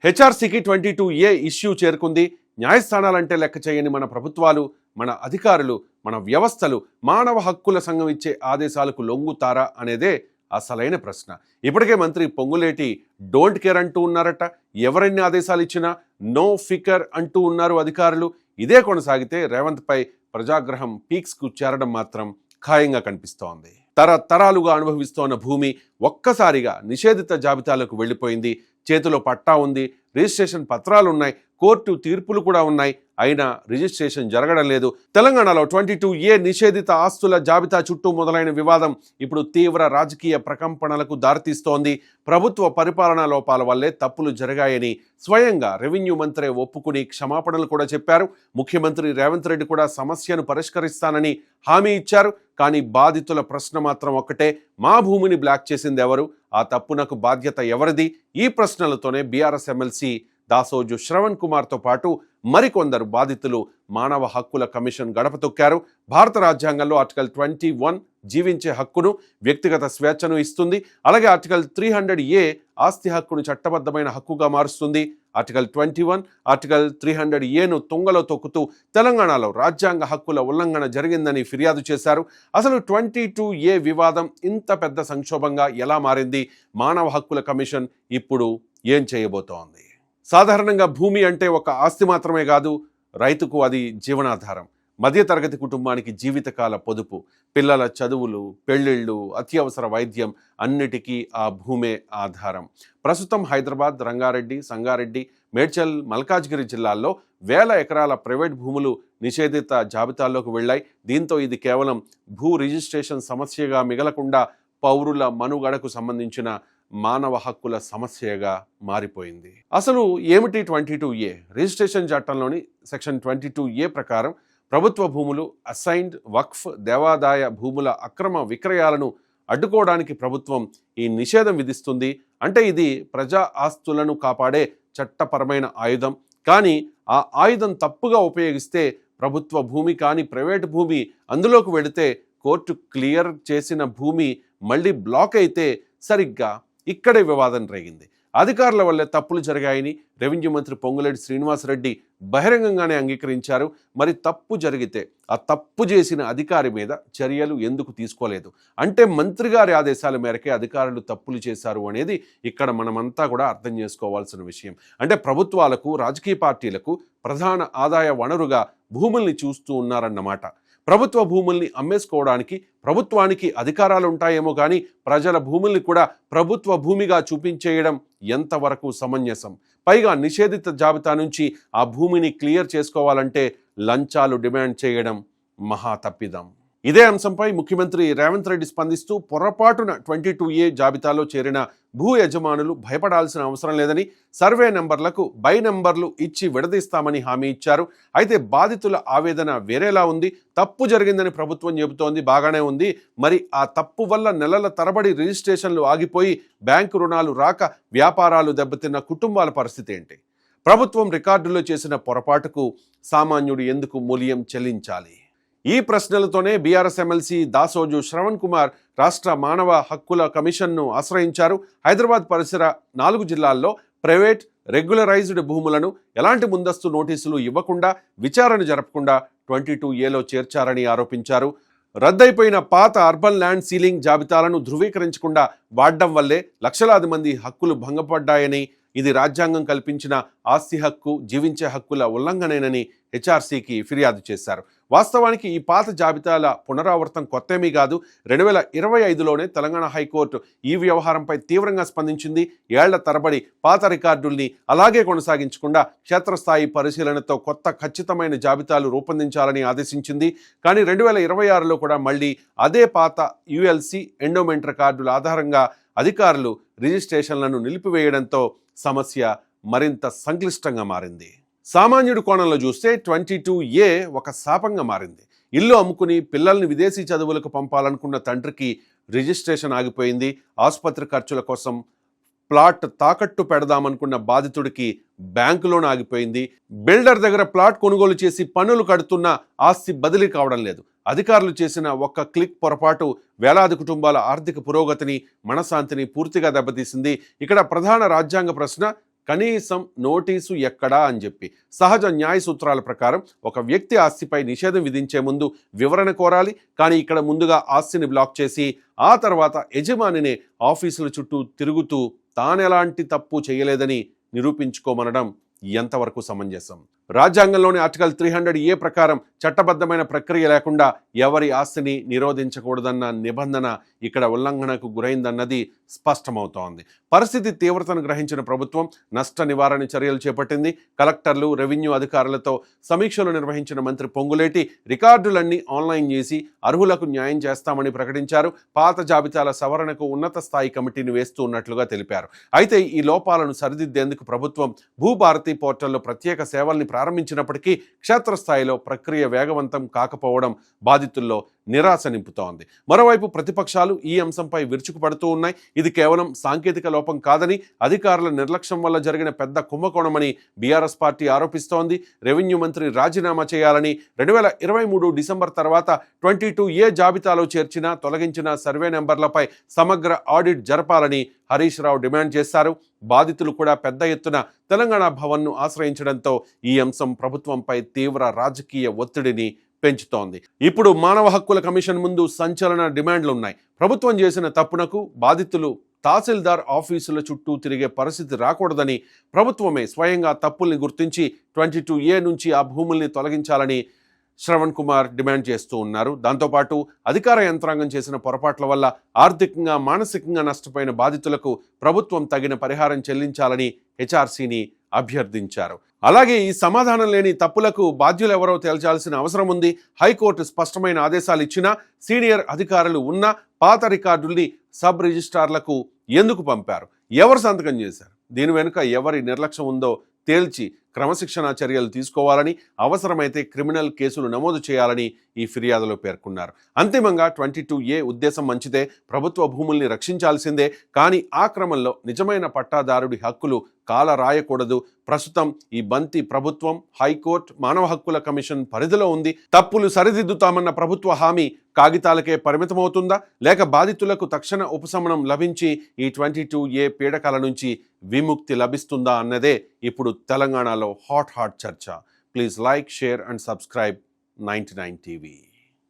హెచ్ఆర్సీకి 22A issue చేరుకుంది. న్యాయస్థానాలంటే లెక్క చేయని మన ప్రభుత్వాలు, మన అధికారులు, మన వ్యవస్థలు మానవ హక్కుల సంఘం ఇచ్చే ఆదేశాలకు లొంగుతారా అనేదే అసలైన ప్రశ్న. ఇప్పటికే మంత్రి పొంగులేటి డోంట్ కేర్ అంటూ ఉన్నారట. ఎవరెన్ని ఆదేశాలు ఇచ్చినా నో ఫికర్ అంటూ ఉన్నారు అధికారులు. ఇదే కొనసాగితే రేవంత్ పై ప్రజాగ్రహం పీక్స్కు చేరడం మాత్రం ఖాయంగా కనిపిస్తోంది. తరతరాలుగా అనుభవిస్తోన్న భూమి ఒక్కసారిగా నిషేధిత జాబితాలోకి వెళ్ళిపోయింది. చేతిలో పట్టా ఉంది, రిజిస్ట్రేషన్ పత్రాలు ఉన్నాయి, కోర్టు తీర్పులు కూడా ఉన్నాయి. అయినా రిజిస్ట్రేషన్ జరగడం లేదు. తెలంగాణలో 22A నిషేధిత ఆస్తుల జాబితా చుట్టూ మొదలైన వివాదం ఇప్పుడు తీవ్ర రాజకీయ ప్రకంపనలకు దారితీస్తోంది. ప్రభుత్వ పరిపాలనా లోపాల వల్లే తప్పులు జరిగాయని స్వయంగా రెవెన్యూ మంత్రి ఒప్పుకుని క్షమాపణలు కూడా చెప్పారు. ముఖ్యమంత్రి రేవంత్ రెడ్డి కూడా సమస్యను పరిష్కరిస్తానని హామీ ఇచ్చారు. కానీ బాధితుల ప్రశ్న మాత్రం ఒక్కటే, మా భూమిని బ్లాక్ చేసింది ఎవరు? ఆ తప్పునకు బాధ్యత ఎవరిది? ఈ ప్రశ్నలతోనే బీఆర్ఎస్ ఎమ్మెల్సీ దాసోజు శ్రవణ్ కుమార్తో పాటు మరికొందరు బాధితులు మానవ హక్కుల కమిషన్ గడప తొక్కారు. భారత రాజ్యాంగంలో ఆర్టికల్ 21 జీవించే హక్కును, వ్యక్తిగత స్వేచ్ఛను ఇస్తుంది. అలాగే ఆర్టికల్ 300A ఆస్తి హక్కును చట్టబద్ధమైన హక్కుగా మారుస్తుంది. ఆర్టికల్ 21, ఆర్టికల్ 300Aను తుంగలో తొక్కుతూ తెలంగాణలో రాజ్యాంగ హక్కుల ఉల్లంఘన జరిగిందని ఫిర్యాదు చేశారు. అసలు 22A వివాదం ఇంత పెద్ద సంక్షోభంగా ఎలా మారింది? మానవ హక్కుల కమిషన్ ఇప్పుడు ఏం చేయబోతోంది? సాధారణంగా భూమి అంటే ఒక ఆస్తి మాత్రమే కాదు, రైతుకు అది జీవనాధారం. మధ్యతరగతి కుటుంబానికి జీవితకాల పొదుపు, పిల్లల చదువులు, పెళ్లిళ్ళు, అత్యవసర వైద్యం అన్నిటికీ ఆ భూమే ఆధారం. ప్రస్తుతం హైదరాబాద్, రంగారెడ్డి, సంగారెడ్డి, మేడ్చల్, మల్కాజ్గిరి జిల్లాల్లో వేల ఎకరాల ప్రైవేట్ భూములు నిషేధిత జాబితాల్లోకి వెళ్ళాయి. దీంతో ఇది కేవలం భూ రిజిస్ట్రేషన్ సమస్యగా మిగలకుండా పౌరుల మనుగడకు సంబంధించిన మానవ హక్కుల సమస్యగా మారిపోయింది. అసలు ఏమిటి 22A? రిజిస్ట్రేషన్ చట్టంలోని సెక్షన్ 22A ప్రకారం ప్రభుత్వ భూములు, అసైన్డ్, వక్ఫ్, దేవాదాయ భూముల అక్రమ విక్రయాలను అడ్డుకోవడానికి ప్రభుత్వం ఈ నిషేధం విధిస్తుంది. అంటే ఇది ప్రజా ఆస్తులను కాపాడే చట్టపరమైన ఆయుధం. కానీ ఆ ఆయుధం తప్పుగా ఉపయోగిస్తే ప్రభుత్వ భూమి కానీ ప్రైవేటు భూమి అందులోకి వెళితే కోర్టు క్లియర్ చేసిన భూమి మళ్ళీ బ్లాక్ అయితే సరిగ్గా ఇక్కడే వివాదం రేగింది. అధికారుల వల్లే తప్పులు జరిగాయని రెవెన్యూ మంత్రి పొంగులేటి శ్రీనివాసరెడ్డి బహిరంగంగానే అంగీకరించారు. మరి తప్పు జరిగితే ఆ తప్పు చేసిన అధికారి మీద చర్యలు ఎందుకు తీసుకోలేదు? అంటే మంత్రి గారి ఆదేశాల మేరకే అధికారులు తప్పులు చేశారు అనేది ఇక్కడ మనమంతా కూడా అర్థం చేసుకోవాల్సిన విషయం. అంటే ప్రభుత్వాలకు, రాజకీయ పార్టీలకు ప్రధాన ఆదాయ వనరుగా భూముల్ని చూస్తూ ఉన్నారన్నమాట. ప్రభుత్వ భూముల్ని అమ్మేసుకోవడానికి ప్రభుత్వానికి అధికారాలు ఉంటాయేమో కానీ ప్రజల భూముల్ని కూడా ప్రభుత్వ భూమిగా చూపించేయడం ఎంతవరకు సమంజసం? పైగా నిషేధిత జాబితా నుంచి ఆ భూమిని క్లియర్ చేసుకోవాలంటే లంచాలు డిమాండ్ చేయడం మహా తప్పిదం. ఇదే అంశంపై ముఖ్యమంత్రి రేవంత్ రెడ్డి స్పందిస్తూ పొరపాటున 22A జాబితాలో చేరిన భూ యజమానులు భయపడాల్సిన అవసరం లేదని, సర్వే నెంబర్లకు బై నెంబర్లు ఇచ్చి విడదీస్తామని హామీ ఇచ్చారు. అయితే బాధితుల ఆవేదన వేరేలా ఉంది. తప్పు జరిగిందని ప్రభుత్వం చెబుతోంది, బాగానే ఉంది. మరి ఆ తప్పు వల్ల నెలల తరబడి రిజిస్ట్రేషన్లు ఆగిపోయి బ్యాంకు రుణాలు రాక వ్యాపారాలు దెబ్బతిన్న కుటుంబాల పరిస్థితి ఏంటి? ప్రభుత్వం రికార్డులో చేసిన పొరపాటుకు సామాన్యుడు ఎందుకు మూల్యం చెల్లించాలి? ఈ ప్రశ్నలతోనే బీఆర్ఎస్ ఎమ్మెల్సీ దాసోజు శ్రవణ్ కుమార్ రాష్ట్ర మానవ హక్కుల కమిషన్ను ఆశ్రయించారు. హైదరాబాద్ పరిసర 4 జిల్లాల్లో ప్రైవేట్, రెగ్యులరైజ్డ్ భూములను ఎలాంటి ముందస్తు నోటీసులు ఇవ్వకుండా, విచారణ జరపకుండా 22Aలో చేర్చారని ఆరోపించారు. రద్దయిపోయిన పాత అర్బన్ ల్యాండ్ సీలింగ్ జాబితాలను ధృవీకరించకుండా వాడడం వల్లే లక్షలాది మంది హక్కులు భంగపడ్డాయని, ఇది రాజ్యాంగం కల్పించిన ఆస్తి హక్కు, జీవించే హక్కుల ఉల్లంఘనేనని హెచ్ఆర్సీకి ఫిర్యాదు చేశారు. వాస్తవానికి ఈ పాత జాబితాల పునరావృతం కొత్తేమీ కాదు. 2025లోనే తెలంగాణ హైకోర్టు ఈ వ్యవహారంపై తీవ్రంగా స్పందించింది. ఏళ్ల తరబడి పాత రికార్డుల్ని అలాగే కొనసాగించకుండా క్షేత్రస్థాయి పరిశీలనతో కొత్త ఖచ్చితమైన జాబితాలు రూపొందించాలని ఆదేశించింది. కానీ 2026లో కూడా మళ్ళీ అదే పాత యుఎల్సి, ఎండోమెంట్ రికార్డుల ఆధారంగా అధికారులు రిజిస్ట్రేషన్లను నిలిపివేయడంతో సమస్య మరింత సంక్లిష్టంగా మారింది. సామాన్యుడి కోణంలో చూస్తే 22A ఒక శాపంగా మారింది. ఇల్లు అమ్ముకుని పిల్లల్ని విదేశీ చదువులకు పంపాలనుకున్న తండ్రికి రిజిస్ట్రేషన్ ఆగిపోయింది. ఆసుపత్రి ఖర్చుల కోసం ప్లాట్ తాకట్టు పెడదామనుకున్న బాధితుడికి బ్యాంకు లోన్ ఆగిపోయింది. బిల్డర్ దగ్గర ప్లాట్ కొనుగోలు చేసి పన్నులు కడుతున్న ఆస్తి బదిలీ కావడం లేదు. అధికారులు చేసిన ఒక్క క్లిక్ పొరపాటు వేలాది కుటుంబాల ఆర్థిక పురోగతిని, మనశ్శాంతిని పూర్తిగా దెబ్బతీసింది. ఇక్కడ ప్రధాన రాజ్యాంగ ప్రశ్న, కనీసం నోటీసు ఎక్కడా అని చెప్పి. సహజ న్యాయ సూత్రాల ప్రకారం ఒక వ్యక్తి ఆస్తిపై నిషేధం విధించే ముందు వివరణ కోరాలి. కానీ ఇక్కడ ముందుగా ఆస్తిని బ్లాక్ చేసి ఆ తర్వాత యజమానినే ఆఫీసుల చుట్టూ తిరుగుతూ తానెలాంటి తప్పు చేయలేదని నిరూపించుకోమనడం ఎంతవరకు సమంజసం? రాజ్యాంగంలోని ఆర్టికల్ 300A ప్రకారం చట్టబద్ధమైన ప్రక్రియ లేకుండా ఎవరి ఆస్తిని నిరోధించకూడదన్న నిబంధన ఇక్కడ ఉల్లంఘనకు గురైందన్నది స్పష్టమవుతోంది. పరిస్థితి తీవ్రతను గ్రహించిన ప్రభుత్వం నష్ట నివారణ చర్యలు చేపట్టింది. కలెక్టర్లు, రెవెన్యూ అధికారులతో సమీక్షలు నిర్వహించిన మంత్రి పొంగులేటి రికార్డులన్నీ ఆన్లైన్ చేసి అర్హులకు న్యాయం చేస్తామని ప్రకటించారు. పాత జాబితాల సవరణకు ఉన్నత స్థాయి కమిటీని వేస్తూ ఉన్నట్లుగా తెలిపారు. అయితే ఈ లోపాలను సరిదిద్దేందుకు ప్రభుత్వం భూభారతి పోర్టల్లో ప్రత్యేక సేవల్ని ప్రారంభించినప్పటికీ క్షేత్రస్థాయిలో ప్రక్రియ వేగవంతం కాకపోవడం బాధితుల్లో నిరాశ నింపుతోంది. మరోవైపు ప్రతిపక్షాలు ఈ అంశంపై విరుచుకుపడుతూ ఉన్నాయి. ఇది కేవలం సాంకేతిక లోపం కాదని, అధికారుల నిర్లక్ష్యం వల్ల జరిగిన పెద్ద కుంభకోణమని బీఆర్ఎస్ పార్టీ ఆరోపిస్తోంది. రెవెన్యూ మంత్రి రాజీనామా చేయాలని, 2023 డిసెంబర్ తర్వాత 22A జాబితాలో చేర్చిన, తొలగించిన సర్వే నెంబర్లపై సమగ్ర ఆడిట్ జరపాలని హరీష్ రావు డిమాండ్ చేశారు. బాధితులు కూడా పెద్ద ఎత్తున తెలంగాణ భవన్ను ఆశ్రయించడంతో ఈ అంశం ప్రభుత్వంపై తీవ్ర రాజకీయ ఒత్తిడిని పెంచుతోంది. ఇప్పుడు మానవ హక్కుల కమిషన్ ముందు సంచలన డిమాండ్లు ఉన్నాయి. ప్రభుత్వం చేసిన తప్పునకు బాధితులు తహసీల్దార్ ఆఫీసుల చుట్టూ తిరిగే పరిస్థితి రాకూడదని, ప్రభుత్వమే స్వయంగా తప్పుల్ని గుర్తించి 22A నుంచి ఆ భూముల్ని తొలగించాలని శ్రవణ్ కుమార్ డిమాండ్ చేస్తూ ఉన్నారు. దాంతోపాటు అధికార యంత్రాంగం చేసిన పొరపాట్ల వల్ల ఆర్థికంగా, మానసికంగా నష్టపోయిన బాధితులకు ప్రభుత్వం తగిన పరిహారం చెల్లించాలని హెచ్ఆర్సీని అభ్యర్థించారు. అలాగే ఈ సమాధానం లేని తప్పులకు బాధ్యులెవరో తేల్చాల్సిన అవసరం ఉంది. హైకోర్టు స్పష్టమైన ఆదేశాలు ఇచ్చినా సీనియర్ అధికారులు ఉన్న పాత రికార్డుల్ని సబ్ రిజిస్ట్రార్లకు ఎందుకు పంపారు? ఎవరు సంతకం చేశారు? దీని వెనుక ఎవరి నిర్లక్ష్యం ఉందో తేల్చి క్రమశిక్షణా చర్యలు తీసుకోవాలని, అవసరమైతే క్రిమినల్ కేసులు నమోదు చేయాలని ఈ ఫిర్యాదులో పేర్కొన్నారు. అంతిమంగా 22A ఉద్దేశం మంచిదే, ప్రభుత్వ భూముల్ని రక్షించాల్సిందే. కానీ ఆ క్రమంలో నిజమైన పట్టాదారుడి హక్కులు కాల రాయకూడదు. ప్రస్తుతం ఈ బంతి ప్రభుత్వం, హైకోర్టు, మానవ హక్కుల కమిషన్ పరిధిలో ఉంది. తప్పులు సరిదిద్దుతామన్న ప్రభుత్వ హామీ కాగితాలకే పరిమితమవుతుందా, లేక బాధితులకు తక్షణ ఉపశమనం లభించి ఈ 22A పీడకల నుంచి విముక్తి లభిస్తుందా అన్నదే ఇప్పుడు తెలంగాణలో హాట్ చర్చ. Please like, share and subscribe 99 TV.